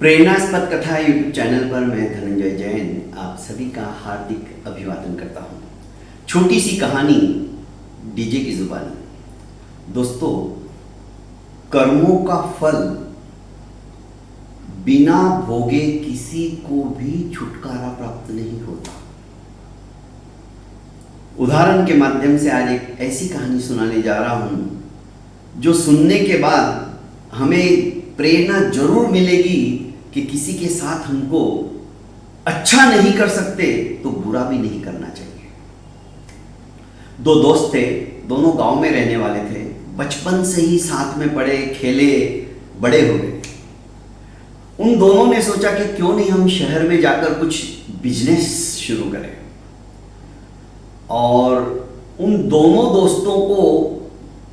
प्रेरणास्पद कथा YouTube channel पर मैं धनंजय जैन आप सभी का हार्दिक अभिवादन करता हूँ। छोटी सी कहानी डीजे की जुबानी। दोस्तों, कर्मों का फल बिना भोगे किसी को भी छुटकारा प्राप्त नहीं होता। उदाहरण के माध्यम से आज एक ऐसी कहानी सुनाने जा रहा हूं जो सुनने के बाद हमें प्रेरणा जरूर मिलेगी कि किसी के साथ हमको अच्छा नहीं कर सकते तो बुरा भी नहीं करना चाहिए। दो दोस्त थे, दोनों गांव में रहने वाले थे। बचपन से ही साथ में पढ़े, खेले, बड़े हो गए। उन दोनों ने सोचा कि क्यों नहीं हम शहर में जाकर कुछ बिजनेस शुरू करें। और उन दोनों दोस्तों को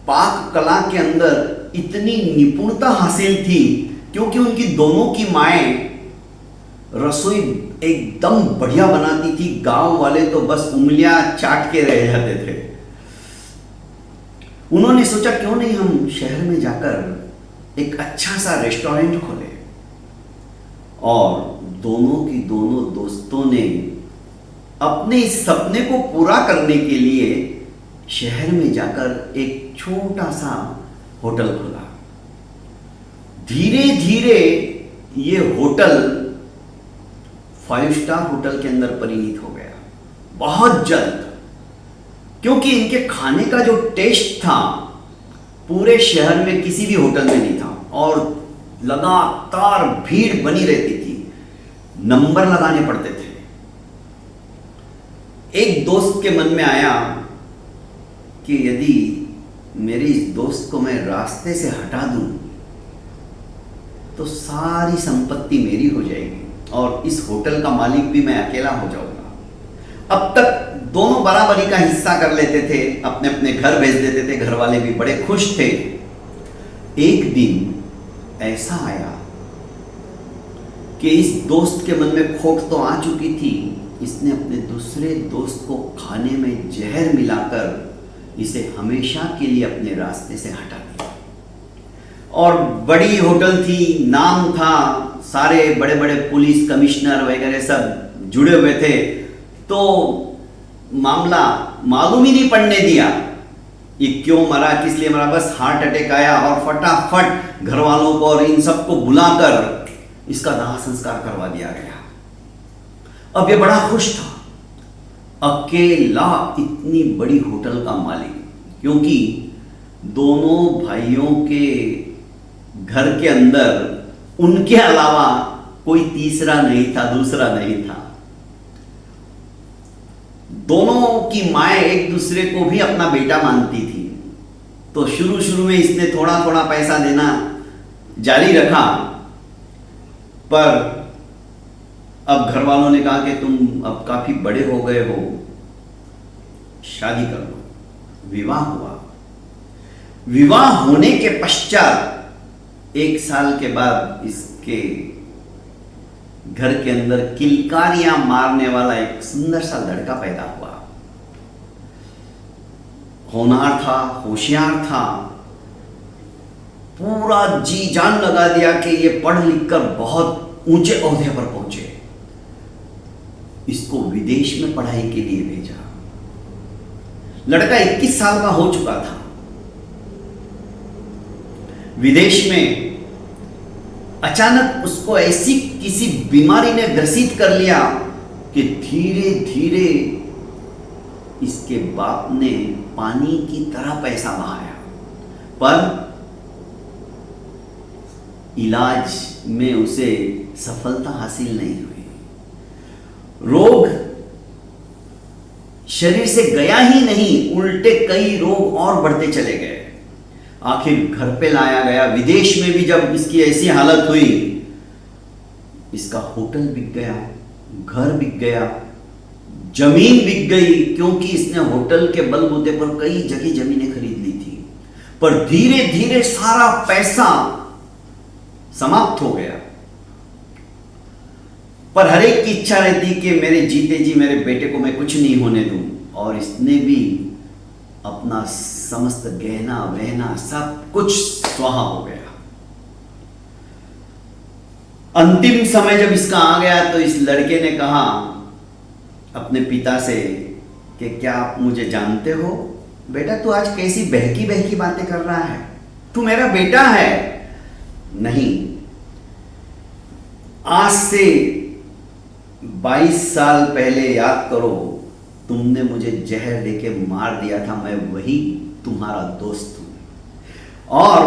पाक कला के अंदर इतनी निपुणता हासिल थी क्योंकि उनकी दोनों की माएं रसोई एकदम बढ़िया बनाती थी। गांव वाले तो बस उंगलियां चाट के रह जाते थे। उन्होंने सोचा क्यों नहीं हम शहर में जाकर एक अच्छा सा रेस्टोरेंट खोलें। और दोनों की दोनों दोस्तों ने अपने इस सपने को पूरा करने के लिए शहर में जाकर एक छोटा सा होटल खोला। धीरे धीरे ये होटल 5 स्टार होटल के अंदर परिणित हो गया बहुत जल्द, क्योंकि इनके खाने का जो टेस्ट था पूरे शहर में किसी भी होटल में नहीं था। और लगातार भीड़ बनी रहती थी, नंबर लगाने पड़ते थे। एक दोस्त के मन में आया कि यदि मेरे इस दोस्त को मैं रास्ते से हटा दूं तो सारी संपत्ति मेरी हो जाएगी और इस होटल का मालिक भी मैं अकेला हो जाऊंगा। अब तक दोनों बराबरी का हिस्सा कर लेते थे, अपने अपने घर भेज देते थे, घर वाले भी बड़े खुश थे। एक दिन ऐसा आया कि इस दोस्त के मन में खोट तो आ चुकी थी। इसने अपने दूसरे दोस्त को खाने में जहर मिलाकर इसे हमेशा के लिए अपने रास्ते से हटा दिया। और बड़ी होटल थी, नाम था, सारे बड़े बड़े पुलिस कमिश्नर वगैरह सब जुड़े हुए थे। तो मामला मालूम ही नहीं पड़ने दिया ये क्यों मरा, किस लिए मरा। बस हार्ट अटैक आया और फटाफट घर वालों को और इन सबको बुलाकर इसका दाह संस्कार करवा दिया गया। अब ये बड़ा खुश था, अकेला इतनी बड़ी होटल का मालिक, क्योंकि दोनों भाइयों के घर के अंदर उनके अलावा कोई तीसरा नहीं था, दूसरा नहीं था। दोनों की माएं एक दूसरे को भी अपना बेटा मानती थी। तो शुरू शुरू में इसने थोड़ा थोड़ा पैसा देना जारी रखा, पर अब घर वालों ने कहा कि तुम अब काफी बड़े हो गए हो, शादी कर लो। विवाह हुआ। विवाह होने के पश्चात 1 साल के बाद इसके घर के अंदर किलकारियां मारने वाला एक सुंदर सा लड़का पैदा हुआ। होनहार था, होशियार था, पूरा जी जान लगा दिया कि ये पढ़ लिख कर बहुत ऊंचे ओहदे पर पहुंचे। इसको विदेश में पढ़ाई के लिए भेजा। लड़का 21 साल का हो चुका था। विदेश में अचानक उसको ऐसी किसी बीमारी ने ग्रसित कर लिया कि धीरे धीरे इसके बाप ने पानी की तरह पैसा बहाया, पर इलाज में उसे सफलता हासिल नहीं हुई। रोग शरीर से गया ही नहीं, उल्टे कई रोग और बढ़ते चले गए। आखिर घर पे लाया गया। विदेश में भी जब इसकी ऐसी हालत हुई, इसका होटल बिक गया, घर बिक गया, जमीन बिक गई, क्योंकि इसने होटल के बलबूते पर कई जगह जमीनें खरीद ली थी। पर धीरे धीरे सारा पैसा समाप्त हो गया। पर हर एक की इच्छा रहती कि मेरे जीते जी मेरे बेटे को मैं कुछ नहीं होने दूं। और इसने भी अपना समस्त गहना वहना सब कुछ स्वाहा हो गया। अंतिम समय जब इसका आ गया तो इस लड़के ने कहा अपने पिता से कि क्या आप मुझे जानते हो? बेटा तू आज कैसी बहकी बहकी बातें कर रहा है, तू मेरा बेटा है। नहीं, आज से 22 साल पहले याद करो, तुमने मुझे जहर देके मार दिया था, मैं वही तुम्हारा दोस्त हूं। और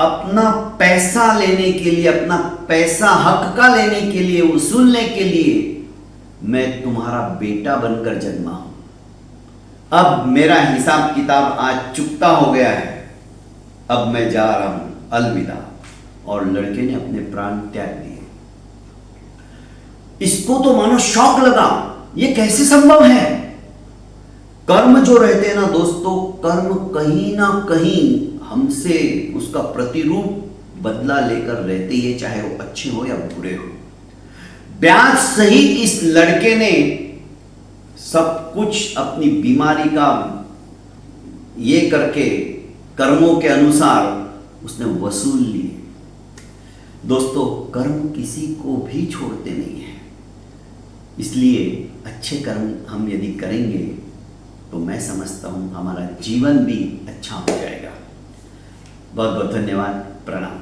अपना पैसा लेने के लिए, अपना पैसा हक का लेने के लिए, वसूलने के लिए मैं तुम्हारा बेटा बनकर जन्मा हूं। अब मेरा हिसाब किताब आज चुकता हो गया है, अब मैं जा रहा हूं, अलविदा। और लड़के ने अपने प्राण त्याग दिए। इसको तो मानो शौक लगा, ये कैसे संभव है? कर्म जो रहते हैं ना दोस्तों, कर्म कहीं ना कहीं हमसे उसका प्रतिरूप बदला लेकर रहते ही है, चाहे वो अच्छे हो या बुरे हो। ब्याज सहित इस लड़के ने सब कुछ अपनी बीमारी का ये करके कर्मों के अनुसार उसने वसूल लिए। दोस्तों, कर्म किसी को भी छोड़ते नहीं है, इसलिए अच्छे कर्म हम यदि करेंगे तो मैं समझता हूं हमारा जीवन भी अच्छा हो जाएगा। बहुत बहुत धन्यवाद, प्रणाम।